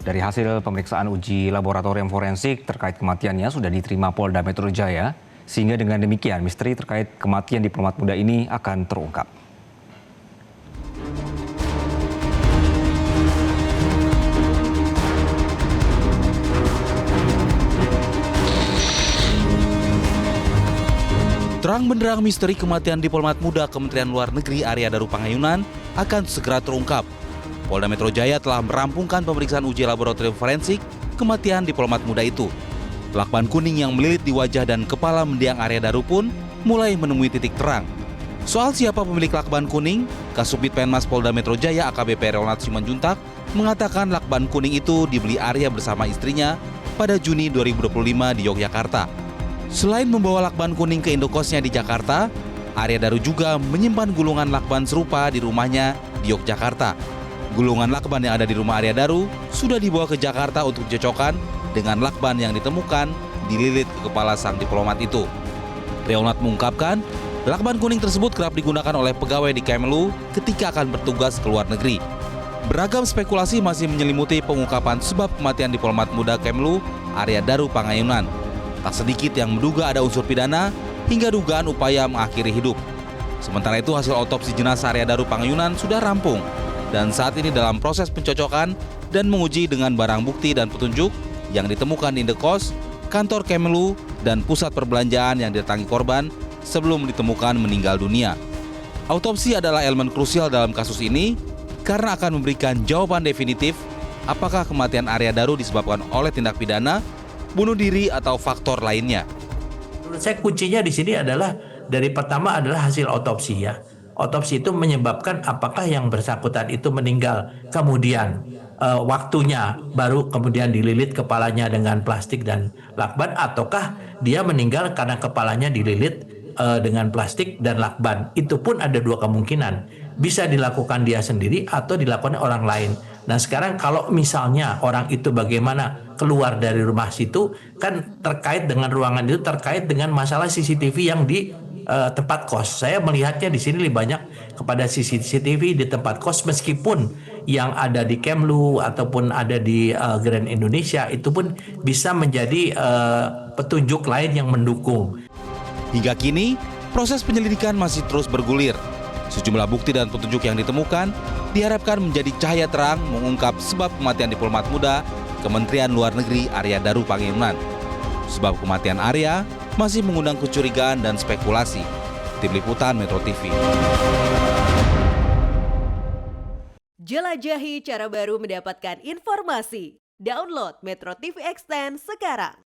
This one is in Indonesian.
Dari hasil pemeriksaan uji laboratorium forensik terkait kematiannya sudah diterima Polda Metro Jaya, sehingga dengan demikian misteri terkait kematian diplomat muda ini akan terungkap. Terang benderang misteri kematian diplomat muda Kementerian Luar Negeri Arya Daru Pangayunan akan segera terungkap. Polda Metro Jaya telah merampungkan pemeriksaan uji laboratorium forensik kematian diplomat muda itu. Lakban kuning yang melilit di wajah dan kepala mendiang Arya Daru pun mulai menemui titik terang. Soal siapa pemilik lakban kuning, Kasubdit Penmas Polda Metro Jaya AKBP Ronald Simanjuntak mengatakan lakban kuning itu dibeli Arya bersama istrinya pada Juni 2025 di Yogyakarta. Selain membawa lakban kuning ke indokosnya di Jakarta, Arya Daru juga menyimpan gulungan lakban serupa di rumahnya di Yogyakarta. Gulungan lakban yang ada di rumah Arya Daru sudah dibawa ke Jakarta untuk dicocokkan dengan lakban yang ditemukan dililit ke kepala sang diplomat itu. Ronald mengungkapkan, lakban kuning tersebut kerap digunakan oleh pegawai di Kemlu ketika akan bertugas ke luar negeri. Beragam spekulasi masih menyelimuti pengungkapan sebab kematian diplomat muda Kemlu Arya Daru Pangayunan. Tak sedikit yang menduga ada unsur pidana hingga dugaan upaya mengakhiri hidup. Sementara itu hasil otopsi jenazah Arya Daru Pangayunan sudah rampung dan saat ini dalam proses pencocokan dan menguji dengan barang bukti dan petunjuk yang ditemukan di indekos, kantor Kemlu, dan pusat perbelanjaan yang didatangi korban sebelum ditemukan meninggal dunia. Autopsi adalah elemen krusial dalam kasus ini karena akan memberikan jawaban definitif apakah kematian Arya Daru disebabkan oleh tindak pidana, bunuh diri, atau faktor lainnya. Menurut saya kuncinya di sini adalah dari pertama adalah hasil otopsi ya. Otopsi itu menyebabkan apakah yang bersangkutan itu meninggal, kemudian waktunya baru kemudian dililit kepalanya dengan plastik dan lakban, ataukah dia meninggal karena kepalanya dililit dengan plastik dan lakban. Itu pun ada dua kemungkinan, bisa dilakukan dia sendiri atau dilakukan orang lain. Nah sekarang kalau misalnya orang itu bagaimana keluar dari rumah situ, kan terkait dengan ruangan itu, terkait dengan masalah CCTV yang di tempat kos. Saya melihatnya di sini lebih banyak kepada CCTV di tempat kos, meskipun yang ada di Kemlu ataupun ada di Grand Indonesia itu pun bisa menjadi petunjuk lain yang mendukung. Hingga kini, proses penyelidikan masih terus bergulir. Sejumlah bukti dan petunjuk yang ditemukan diharapkan menjadi cahaya terang mengungkap sebab kematian diplomat muda Kementerian Luar Negeri Arya Daru Pangayunan. Sebab kematian Arya masih mengundang kecurigaan dan spekulasi. Tim Liputan Metro TV. Jelajahi cara baru mendapatkan informasi. Download Metro TV Extend sekarang.